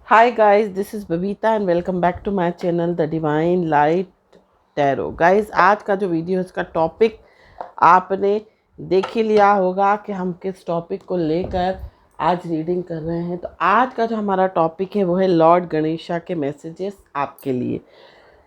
Hi guys, this is Babita and welcome back to my channel The Divine Light Tarot. Guys, आज का जो video है इसका topic आपने देख ही लिया होगा कि हम किस टॉपिक को लेकर आज रीडिंग कर रहे हैं। तो आज का जो हमारा टॉपिक है वो है लॉर्ड गणेशा के मैसेजेस आपके लिए।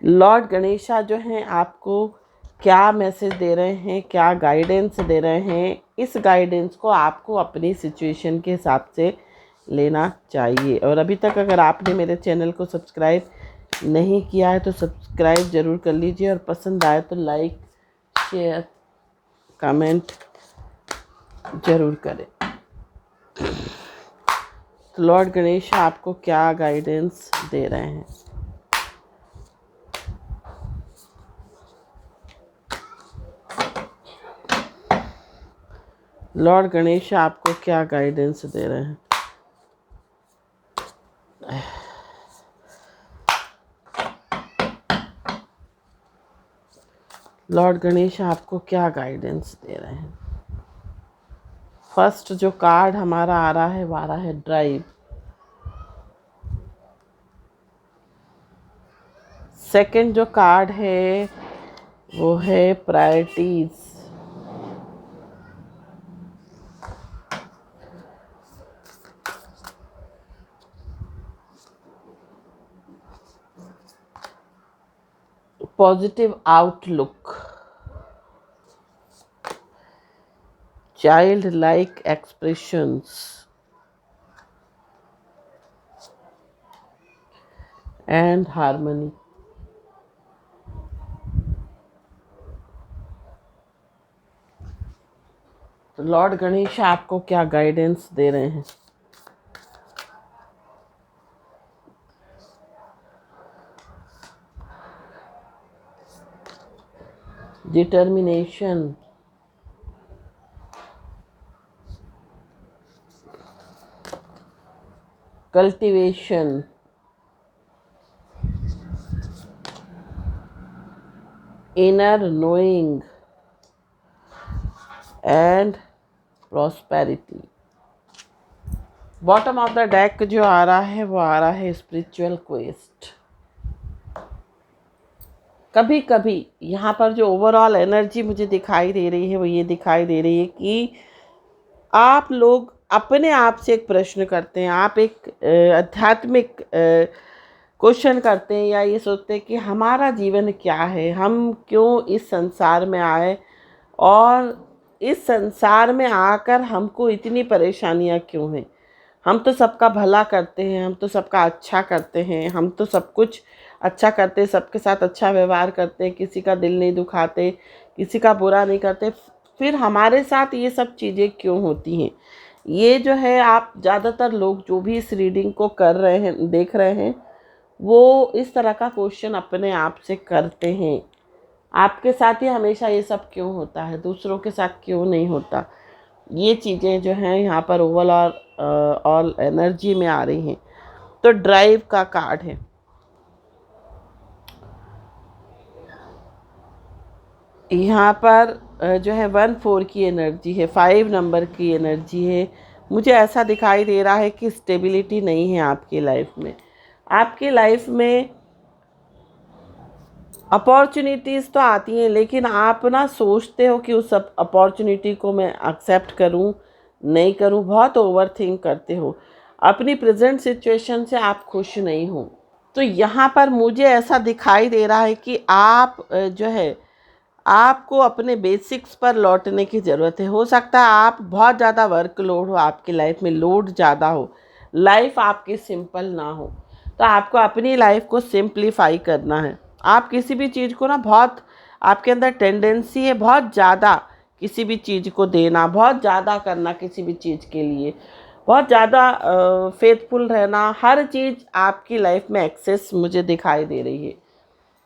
लॉर्ड गणेशा जो हैं आपको क्या मैसेज दे रहे हैं, क्या गाइडेंस दे रहे हैं, इस गाइडेंस को आपको अपनी सिचुएशन के हिसाब से लेना चाहिए। और अभी तक अगर आपने मेरे चैनल को सब्सक्राइब नहीं किया है तो सब्सक्राइब ज़रूर कर लीजिए और पसंद आए तो लाइक शेयर कमेंट ज़रूर करें। तो लॉर्ड गणेश आपको क्या गाइडेंस दे रहे हैं। लॉर्ड गणेश आपको क्या गाइडेंस दे रहे हैं। लॉर्ड गणेश आपको क्या गाइडेंस दे रहे हैं। फर्स्ट जो कार्ड हमारा आ रहा है वो आ रहा है ड्राइव। सेकंड जो कार्ड है वो है priorities. Positive outlook. Child like expressions and harmony. तो लॉर्ड गणेश आपको क्या गाइडेंस दे रहे हैं। Determination, cultivation, inner knowing and prosperity. Bottom of the deck जो आ रहा है वो आ रहा है स्पिरिचुअल क्वेस्ट। कभी कभी यहाँ पर जो ओवरऑल एनर्जी मुझे दिखाई दे रही है वो ये दिखाई दे रही है कि आप लोग अपने आप से एक प्रश्न करते हैं, आप एक आध्यात्मिक क्वेश्चन करते हैं या ये सोचते हैं कि हमारा जीवन क्या है, हम क्यों इस संसार में आए और इस संसार में आकर हमको इतनी परेशानियां क्यों हैं। हम तो सबका भला करते हैं, हम तो सबका अच्छा करते हैं, हम तो सब कुछ अच्छा करते हैं, सबके साथ अच्छा व्यवहार करते हैं, किसी का दिल नहीं दुखाते, किसी का बुरा नहीं करते, फिर हमारे साथ ये सब चीज़ें क्यों होती हैं। ये जो है आप ज़्यादातर लोग जो भी इस रीडिंग को कर रहे हैं, देख रहे हैं, वो इस तरह का क्वेश्चन अपने आप से करते हैं। आपके साथ ही हमेशा ये सब क्यों होता है, दूसरों के साथ क्यों नहीं होता। ये चीज़ें जो हैं यहाँ पर ओवरऑल ऑल एनर्जी में आ रही हैं। तो ड्राइव का कार्ड है। यहाँ पर जो है 1-4 की एनर्जी है, 5 नंबर की एनर्जी है। मुझे ऐसा दिखाई दे रहा है कि स्टेबिलिटी नहीं है आपकी लाइफ में। आपकी लाइफ में अपॉर्चुनिटीज़ तो आती हैं लेकिन आप ना सोचते हो कि उस सब अपॉर्चुनिटी को मैं एक्सेप्ट करूं नहीं करूं, बहुत ओवर थिंक करते हो। अपनी प्रेजेंट सिचुएशन से आप खुश नहीं हो। तो यहाँ पर मुझे ऐसा दिखाई दे रहा है कि आप जो है आपको अपने बेसिक्स पर लौटने की ज़रूरत है। हो सकता है आप बहुत ज़्यादा वर्कलोड हो, आपकी लाइफ में लोड ज़्यादा हो, लाइफ आपकी सिंपल ना हो। तो आपको अपनी लाइफ को सिंप्लीफाई करना है। आप किसी भी चीज़ को ना बहुत, आपके अंदर टेंडेंसी है बहुत ज़्यादा किसी भी चीज़ को देना, बहुत ज़्यादा करना किसी भी चीज़ के लिए, बहुत ज़्यादा फेथफुल रहना। हर चीज़ आपकी लाइफ में एक्सेस मुझे दिखाई दे रही है।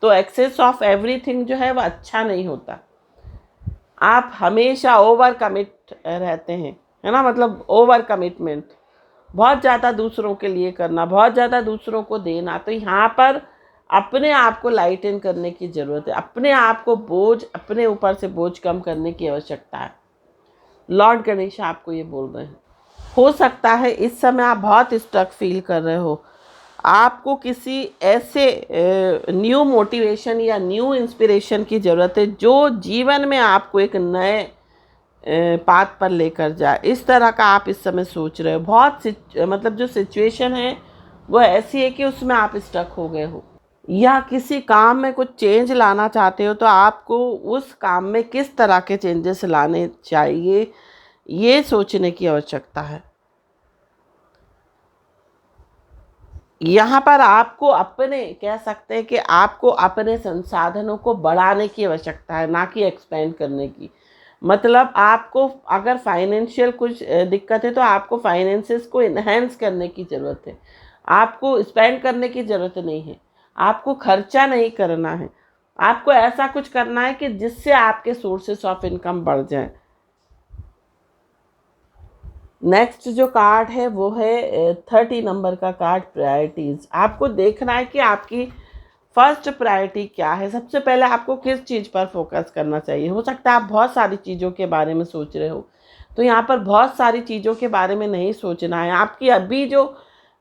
तो एक्सेस ऑफ एवरीथिंग जो है वो अच्छा नहीं होता। आप हमेशा ओवर कमिट रहते हैं, है ना, मतलब ओवर कमिटमेंट, बहुत ज़्यादा दूसरों के लिए करना, बहुत ज़्यादा दूसरों को देना। तो यहाँ पर अपने आप को लाइटन करने की ज़रूरत है, अपने आप को बोझ, अपने ऊपर से बोझ कम करने की आवश्यकता है। लॉर्ड गणेश आपको ये बोल रहे हैं। हो सकता है इस समय आप बहुत स्ट्रक फील कर रहे हो, आपको किसी ऐसे न्यू मोटिवेशन या न्यू इंस्पिरेशन की ज़रूरत है जो जीवन में आपको एक नए पाथ पर लेकर जाए। इस तरह का आप इस समय सोच रहे हो। मतलब जो सिचुएशन है वो ऐसी है कि उसमें आप स्टक हो गए हो, या किसी काम में कुछ चेंज लाना चाहते हो, तो आपको उस काम में किस तरह के चेंजेस लाने चाहिए ये सोचने की आवश्यकता है। यहाँ पर आपको अपने कह सकते हैं कि आपको अपने संसाधनों को बढ़ाने की आवश्यकता है, ना कि एक्सपेंड करने की। मतलब आपको अगर फाइनेंशियल कुछ दिक्कत है तो आपको फाइनेंसेस को इन्हेंस करने की ज़रूरत है, आपको स्पेंड करने की ज़रूरत नहीं है, आपको खर्चा नहीं करना है। आपको ऐसा कुछ करना है कि जिससे आपके सोर्सेस ऑफ इनकम बढ़ जाएं। नेक्स्ट जो कार्ड है वो है 30 नंबर का कार्ड, प्रायोरिटीज़। आपको देखना है कि आपकी फर्स्ट प्रायोरिटी क्या है। सबसे पहले आपको किस चीज़ पर फोकस करना चाहिए। हो सकता है आप बहुत सारी चीज़ों के बारे में सोच रहे हो, तो यहाँ पर बहुत सारी चीज़ों के बारे में नहीं सोचना है। आपकी अभी जो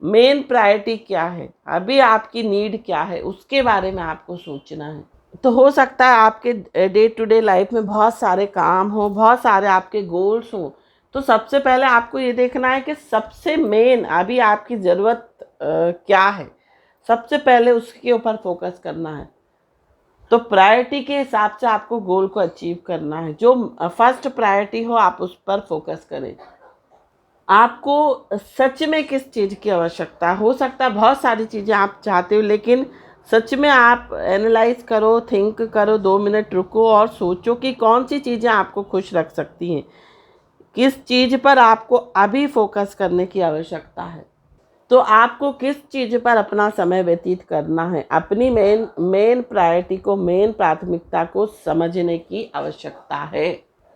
मेन प्रायोरिटी क्या है, अभी आपकी नीड क्या है, उसके बारे में आपको सोचना है। तो हो सकता है आपके डे टू डे लाइफ में बहुत सारे काम हो, बहुत सारे आपके गोल्स हों, तो सबसे पहले आपको ये देखना है कि सबसे मेन अभी आपकी ज़रूरत क्या है, सबसे पहले उसके ऊपर फोकस करना है। तो प्रायोरिटी के हिसाब से आपको गोल को अचीव करना है। जो फर्स्ट प्रायोरिटी हो आप उस पर फोकस करें। आपको सच में किस चीज़ की आवश्यकता है। हो सकता है बहुत सारी चीज़ें आप चाहते हो, लेकिन सच में आप एनालाइज करो, थिंक करो, 2 मिनट रुको और सोचो कि कौन सी चीज़ें आपको खुश रख सकती हैं, किस चीज़ पर आपको अभी फोकस करने की आवश्यकता है। तो आपको किस चीज़ पर अपना समय व्यतीत करना है, अपनी मेन प्रायोरिटी को, मेन प्राथमिकता को समझने की आवश्यकता है।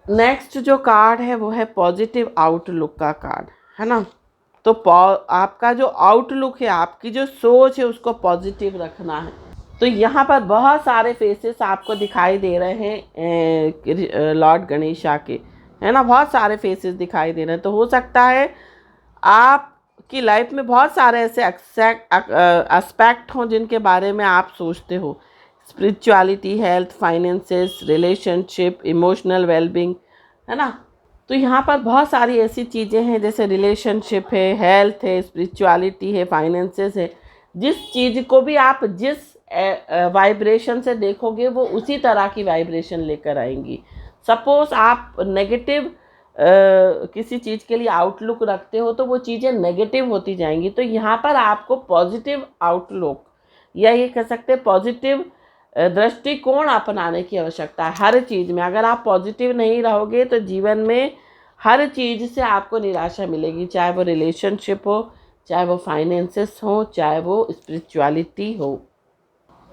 नेक्स्ट जो कार्ड है वो है पॉजिटिव आउटलुक का कार्ड, है ना। तो आपका जो आउटलुक है, आपकी जो सोच है, उसको पॉजिटिव रखना है। तो यहाँ पर बहुत सारे फेसेस आपको दिखाई दे रहे हैं लॉर्ड गणेशा के, है ना। बहुत सारे फेसेस दिखाई दे रहे हैं। तो हो सकता है आपकी लाइफ में बहुत सारे ऐसे एस्पेक्ट हों जिनके बारे में आप सोचते हो। Spirituality, health, finances, relationship, emotional wellbeing, है ना। तो यहाँ पर बहुत सारी ऐसी चीज़ें हैं, जैसे रिलेशनशिप है, हेल्थ है, स्पिरिचुअलिटी है, फाइनेंसेस है। जिस चीज़ को भी आप जिस वाइब्रेशन से देखोगे वो उसी तरह की वाइब्रेशन लेकर आएंगी। सपोज आप नेगेटिव किसी चीज़ के लिए आउटलुक रखते हो तो वो चीज़ें नेगेटिव होती जाएंगी। तो यहाँ पर आपको पॉजिटिव आउटलुक, या ये कह सकते हैं पॉजिटिव दृष्टिकोण अपनाने की आवश्यकता है हर चीज़ में। अगर आप पॉजिटिव नहीं रहोगे तो जीवन में हर चीज़ से आपको निराशा मिलेगी, चाहे वो रिलेशनशिप हो, चाहे वो फाइनेंसेस हो, चाहे वो स्पिरिचुअलिटी हो।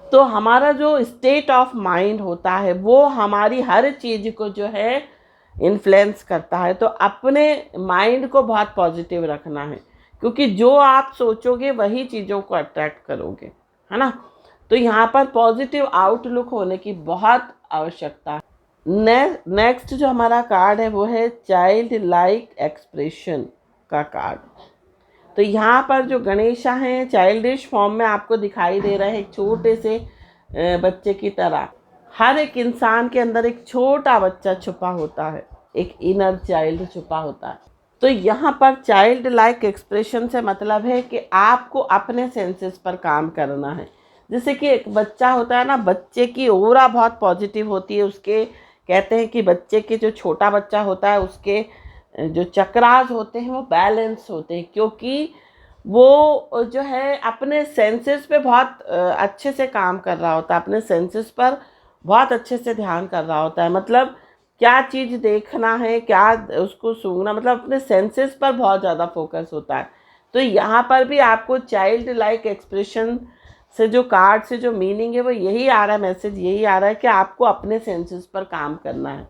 तो हमारा जो स्टेट ऑफ माइंड होता है वो हमारी हर चीज़ को जो है इन्फ्लुएंस करता है। तो अपने माइंड को बहुत पॉजिटिव रखना है, क्योंकि जो आप सोचोगे वही चीज़ों को अट्रैक्ट करोगे, है ना। तो यहाँ पर पॉजिटिव आउटलुक होने की बहुत आवश्यकता है। नेक्स्ट जो हमारा कार्ड है वो है चाइल्ड लाइक एक्सप्रेशन का कार्ड। तो यहाँ पर जो गणेशा हैं चाइल्डिश फॉर्म में आपको दिखाई दे रहे हैं, एक छोटे से बच्चे की तरह। हर एक इंसान के अंदर एक छोटा बच्चा छुपा होता है, एक इनर चाइल्ड छुपा होता है। तो यहाँ पर चाइल्ड लाइक एक्सप्रेशन से मतलब है कि आपको अपने सेंसेस पर काम करना है। जैसे कि एक बच्चा होता है ना, बच्चे की ऑरा बहुत पॉजिटिव होती है। उसके कहते हैं कि बच्चे के जो छोटा बच्चा होता है उसके जो चक्रास होते हैं वो बैलेंस होते हैं, क्योंकि वो जो है अपने सेंसेस पे बहुत अच्छे से काम कर रहा होता है, अपने सेंसेस पर बहुत अच्छे से ध्यान कर रहा होता है। मतलब क्या चीज़ देखना है, क्या उसको सूंघना, मतलब अपने सेंसेस पर बहुत ज़्यादा फोकस होता है। तो यहाँ पर भी आपको चाइल्ड लाइक एक्सप्रेशन से जो कार्ड से जो मीनिंग है वो यही आ रहा है, मैसेज यही आ रहा है कि आपको अपने सेंसेस पर काम करना है।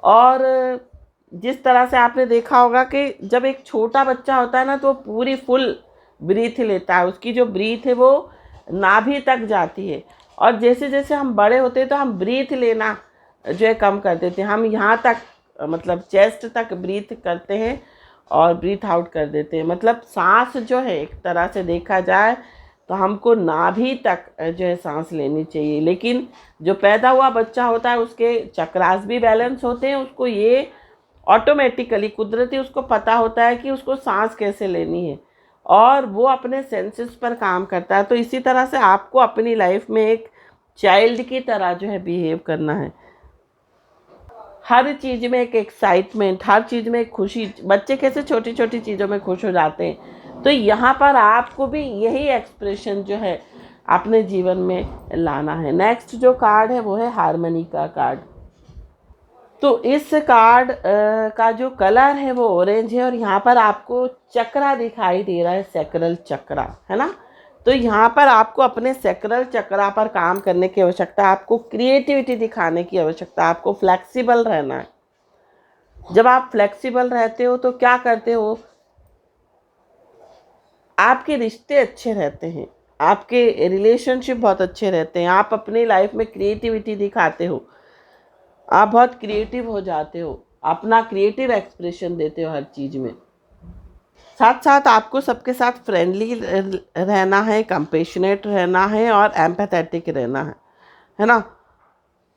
और जिस तरह से आपने देखा होगा कि जब एक छोटा बच्चा होता है ना तो वो पूरी फुल ब्रीथ लेता है, उसकी जो ब्रीथ है वो नाभि तक जाती है। और जैसे जैसे हम बड़े होते हैं तो हम ब्रीथ लेना जो है कम कर देते हैं, हम यहाँ तक मतलब चेस्ट तक ब्रीथ करते हैं। और ब्रीथ आउट कर देते हैं। मतलब सांस जो है एक तरह से देखा जाए तो हमको नाभि तक जो है सांस लेनी चाहिए, लेकिन जो पैदा हुआ बच्चा होता है उसके चक्रास भी बैलेंस होते हैं, उसको ये ऑटोमेटिकली कुदरती उसको पता होता है कि उसको सांस कैसे लेनी है और वो अपने सेंसेस पर काम करता है। तो इसी तरह से आपको अपनी लाइफ में एक चाइल्ड की तरह जो है बिहेव करना है। हर चीज़ में एक एक्साइटमेंट, हर चीज़ में एक खुशी। बच्चे कैसे छोटी छोटी चीज़ों में खुश हो जाते हैं, तो यहाँ पर आपको भी यही एक्सप्रेशन जो है अपने जीवन में लाना है। नेक्स्ट जो कार्ड है वो है हारमनी का कार्ड। तो इस कार्ड का जो कलर है वो ऑरेंज है और यहाँ पर आपको चक्रा दिखाई दे रहा है, सैक्रल चक्रा, है ना। तो यहाँ पर आपको अपने सैक्रल चक्रा पर काम करने की आवश्यकता है, आपको क्रिएटिविटी दिखाने की आवश्यकता है, आपको फ्लेक्सिबल रहना है। जब आप फ्लेक्सिबल रहते हो तो क्या करते हो, आपके रिश्ते अच्छे रहते हैं, आपके रिलेशनशिप बहुत अच्छे रहते हैं, आप अपनी लाइफ में क्रिएटिविटी दिखाते हो, आप बहुत क्रिएटिव हो जाते हो, अपना क्रिएटिव एक्सप्रेशन देते हो हर चीज़ में। साथ साथ आपको सबके साथ फ्रेंडली रहना है, कंपेशनेट रहना है और एम्पैथेटिक रहना है ना।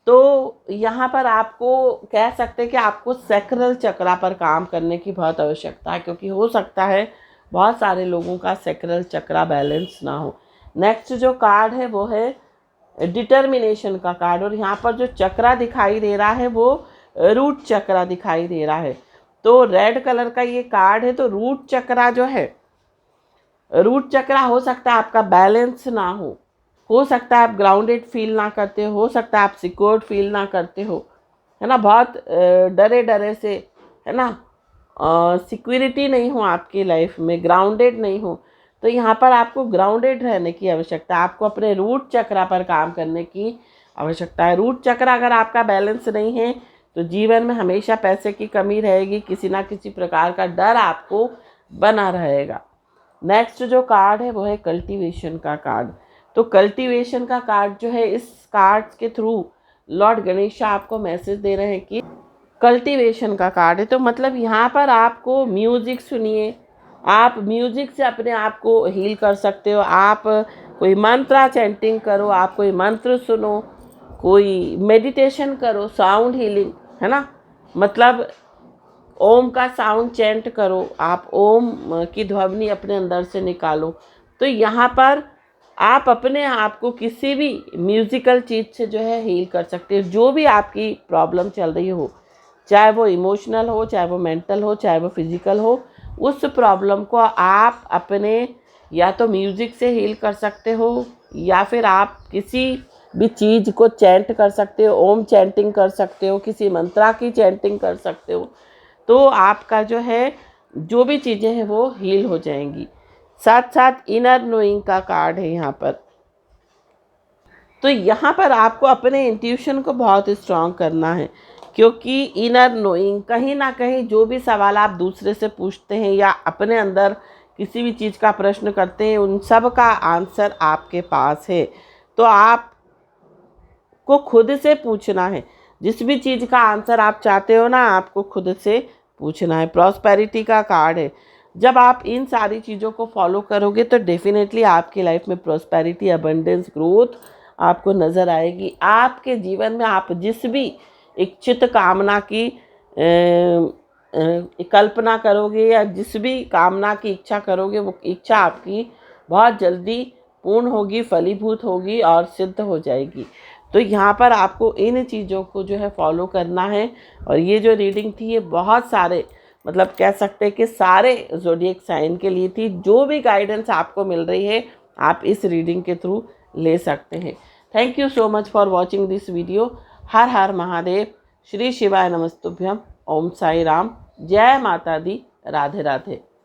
तो यहाँ पर आपको कह सकते हैं कि आपको सैक्रल चक्रा पर काम करने की बहुत आवश्यकता है, क्योंकि हो सकता है बहुत सारे लोगों का सैक्रल चक्रा बैलेंस ना हो। नेक्स्ट जो कार्ड है वो है डिटर्मिनेशन का कार्ड और यहाँ पर जो चक्रा दिखाई दे रहा है वो रूट चक्रा दिखाई दे रहा है। तो रेड कलर का ये कार्ड है। तो रूट चक्रा जो है, रूट चक्रा हो सकता है आपका बैलेंस ना हो सकता है आप ग्राउंडेड फील ना करते हो सकता है आप सिक्योर्ड फील ना करते हो, है ना। बहुत डरे डरे से, है ना, सिक्योरिटी नहीं हो आपकी लाइफ में, ग्राउंडेड नहीं हो। तो यहाँ पर आपको ग्राउंडेड रहने की आवश्यकता है, आपको अपने रूट चक्रा पर काम करने की आवश्यकता है। रूट चक्रा अगर आपका बैलेंस नहीं है तो जीवन में हमेशा पैसे की कमी रहेगी, किसी ना किसी प्रकार का डर आपको बना रहेगा। नेक्स्ट जो कार्ड है वो है कल्टीवेशन का कार्ड। तो कल्टीवेशन का कार्ड जो है, इस कार्ड के थ्रू लॉर्ड गणेश आपको मैसेज दे रहे हैं कि कल्टीवेशन का कार्ड है। तो मतलब यहाँ पर आपको म्यूज़िक सुनिए, आप म्यूज़िक से अपने आप को हील कर सकते हो। आप कोई मंत्रा चैंटिंग करो, आप कोई मंत्र सुनो, कोई मेडिटेशन करो, साउंड हीलिंग, है ना। मतलब ओम का साउंड चैंट करो, आप ओम की ध्वनि अपने अंदर से निकालो। तो यहाँ पर आप अपने आप को किसी भी म्यूज़िकल चीज़ से जो है हील कर सकते हो। जो भी आपकी प्रॉब्लम चल रही हो, चाहे वो इमोशनल हो, चाहे वो मेंटल हो, चाहे वो फिज़िकल हो, उस प्रॉब्लम को आप अपने या तो म्यूज़िक से हील कर सकते हो या फिर आप किसी भी चीज़ को चैंट कर सकते हो, ओम चैंटिंग कर सकते हो, किसी मंत्रा की चैंटिंग कर सकते हो। तो आपका जो है जो भी चीज़ें हैं वो हील हो जाएंगी। साथ साथ इनर नोइंग का कार्ड है यहाँ पर। तो यहाँ पर आपको अपने इंट्यूशन को बहुत स्ट्रॉन्ग करना है, क्योंकि इनर नोइंग, कहीं ना कहीं जो भी सवाल आप दूसरे से पूछते हैं या अपने अंदर किसी भी चीज़ का प्रश्न करते हैं, उन सब का आंसर आपके पास है। तो आपको खुद से पूछना है, जिस भी चीज़ का आंसर आप चाहते हो ना, आपको खुद से पूछना है। प्रॉस्पेरिटी का कार्ड है। जब आप इन सारी चीज़ों को फॉलो करोगे तो डेफिनेटली आपकी लाइफ में प्रॉस्पेरिटी, अबंडेंस, ग्रोथ आपको नज़र आएगी। आपके जीवन में आप जिस भी इच्छित कामना की कल्पना करोगे या जिस भी कामना की इच्छा करोगे, वो इच्छा आपकी बहुत जल्दी पूर्ण होगी, फलीभूत होगी और सिद्ध हो जाएगी। तो यहाँ पर आपको इन चीज़ों को जो है फॉलो करना है। और ये जो रीडिंग थी ये बहुत सारे, मतलब कह सकते हैं कि सारे ज़ोडिएक साइन के लिए थी। जो भी गाइडेंस आपको मिल रही है आप इस रीडिंग के थ्रू ले सकते हैं। Thank you so much for watching this video. हर हर महादेव, श्री शिवाय नमस्तुभ्यम, ओम साई राम, जय माता दी, राधे राधे।